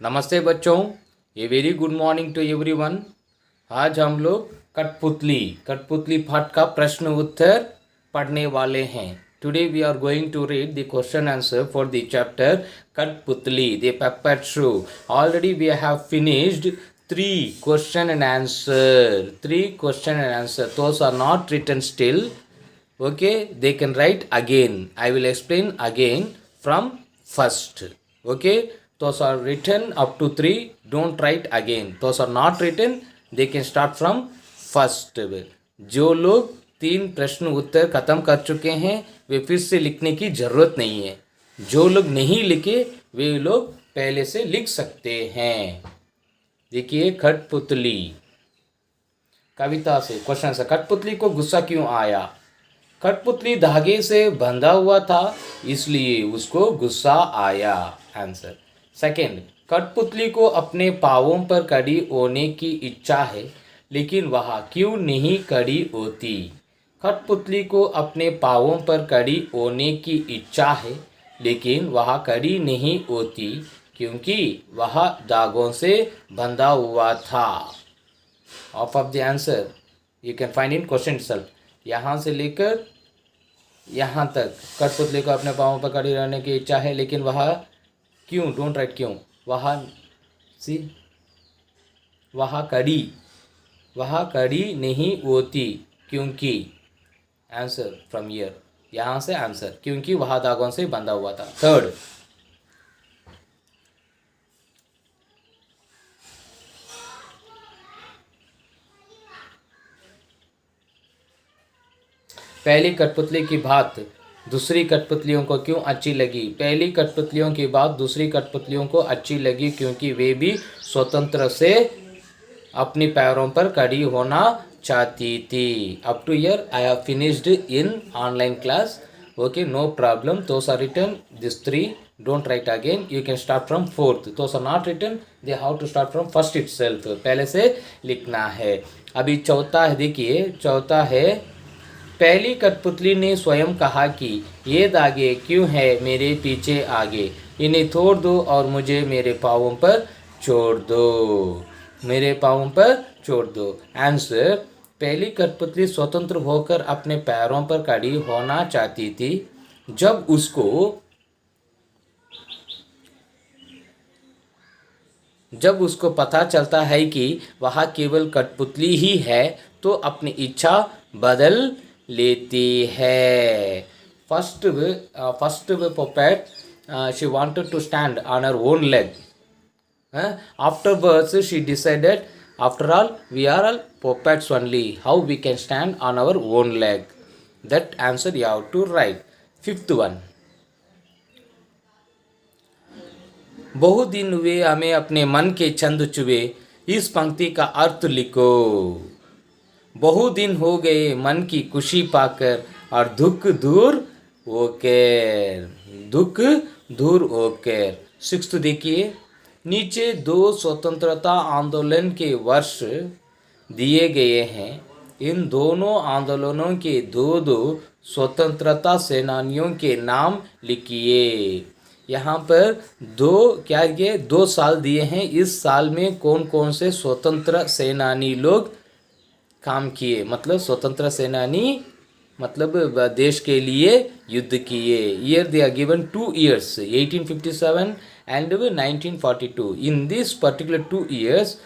नमस्ते बच्चों, ये very good morning to everyone. आज हम लोग कठपुतली पाठ का प्रश्न उत्तर पढ़ने वाले हैं। Today we are going to read the question answer for the chapter Kathputli the puppet show. Already we have finished three question and answer. Those are not written still. Okay, they can write again. I will explain again from first. Okay, those are written up to 3. Don't write again. Those are not written, they can start from first. जो लोग 3 प्रश्न उत्तर खत्म कर चुके हैं वे फिर से लिखने की जरूरत नहीं है। जो लोग नहीं लिखे वे लोग पहले से लिख सकते हैं। देखिए, कठपुतली कविता से क्वेश्चन है, कठपुतली को गुस्सा क्यों आया? कठपुतली धागे से बंधा हुआ था इसलिए उसको गुस्सा आया। आंसर। सेकंड, कठपुतली को अपने पाँवों पर खड़ी होने की इच्छा है लेकिन वह क्यों नहीं खड़ी होती? कठपुतली को अपने पाँवों पर खड़ी होने की इच्छा है लेकिन वह खड़ी नहीं होती क्योंकि वह धागों से बंधा हुआ था। Of the answer you can find in question itself. यहाँ से लेकर यहाँ तक कठपुतली को अपने पाँवों पर खड़ी रहने की इच्छा है लेकिन वह क्यों, डोंट राइट क्यों, वह कड़ी नहीं होती क्योंकि आंसर फ्रॉम ईयर, यहाँ से आंसर, क्योंकि वह धागों से बंधा हुआ था। थर्ड, पहली कठपुतली की बात दूसरी कठपुतलियों को क्यों अच्छी लगी? पहली कठपुतलियों की बात दूसरी कठपुतलियों को अच्छी लगी क्योंकि वे भी स्वतंत्र से अपनी पैरों पर खड़ी होना चाहती थी। Up to here I have finished in online class. Okay, no problem. Those are written, these 3. Don't write again. You can start from 4th. Those are not written. They have to start from first itself. पहले से लिखना है। अभी चौथा है, देखिए चौथा है, पहली कठपुतली ने स्वयं कहा कि ये धागे क्यों है मेरे पीछे आगे, इन्हें तोड़ दो और मुझे मेरे पाँवों पर छोड़ दो। आंसर, पहली कठपुतली स्वतंत्र होकर अपने पैरों पर खड़ी होना चाहती थी। जब उसको पता चलता है कि वह केवल कठपुतली ही है तो अपनी इच्छा बदल लेती है। First puppet, she wanted to stand on her own leg. Afterwards she decided, after all we are all puppets only, how we can stand on our own leg? That answer you have to write. Fifth one, बहुत दिन हुए हमें अपने मन के छंद चुभे, इस पंक्ति का अर्थ लिखो। बहुत दिन हो गए मन की खुशी पाकर और दुख दूर होकर। सिक्स्थ देखिए, नीचे 2 स्वतंत्रता आंदोलन के वर्ष दिए गए हैं। इन दोनों आंदोलनों के 2 स्वतंत्रता सेनानियों के नाम लिखिए। यहाँ पर 2 साल दिए हैं। इस साल में कौन कौन से स्वतंत्र सेनानी लोग काम किए, मतलब स्वतंत्र सेनानी मतलब देश के लिए युद्ध किए। Year they are given 2 years, 1857 and 1942. In this particular 2 years,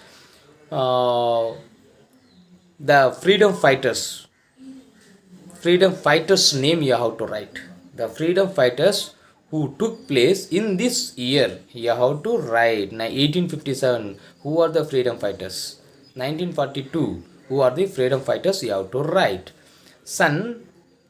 the freedom fighters name you have to write. The freedom fighters who took place in this year you have to write. 1857, who are the freedom fighters? 1942, who are the freedom fighters you have to write. सन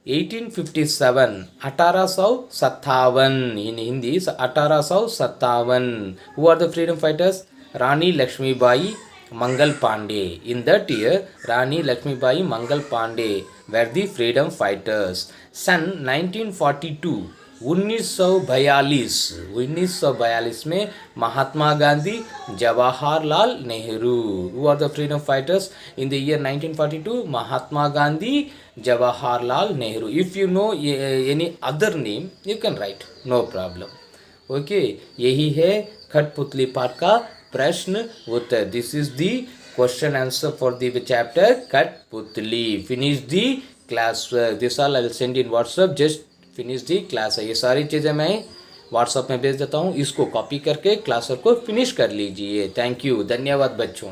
1857, 1857 in Hindi is 1857. Who are the freedom fighters? Rani Lakshmibai Mangal Pandey. In that year, Rani Lakshmibai Mangal Pandey were the freedom fighters. सन 1942, 1942 में Mahatma Gandhi, Jawaharlal Nehru. Who are the freedom fighters in the year 1942? Mahatma Gandhi, Jawaharlal Nehru. If you know any other name, you can write, no problem. Okay, यही है कठपुतली पाठ का प्रश्न उत्तर. This is the question answer for the chapter Kathputli. Finish the class work. This all I will send in WhatsApp. Just finish the class. ये सारी चीज़ें मैं व्हाट्सएप में भेज देता हूँ. इसको कॉपी करके क्लास वर्क को फिनिश कर लीजिए. Thank you. धन्यवाद बच्चों.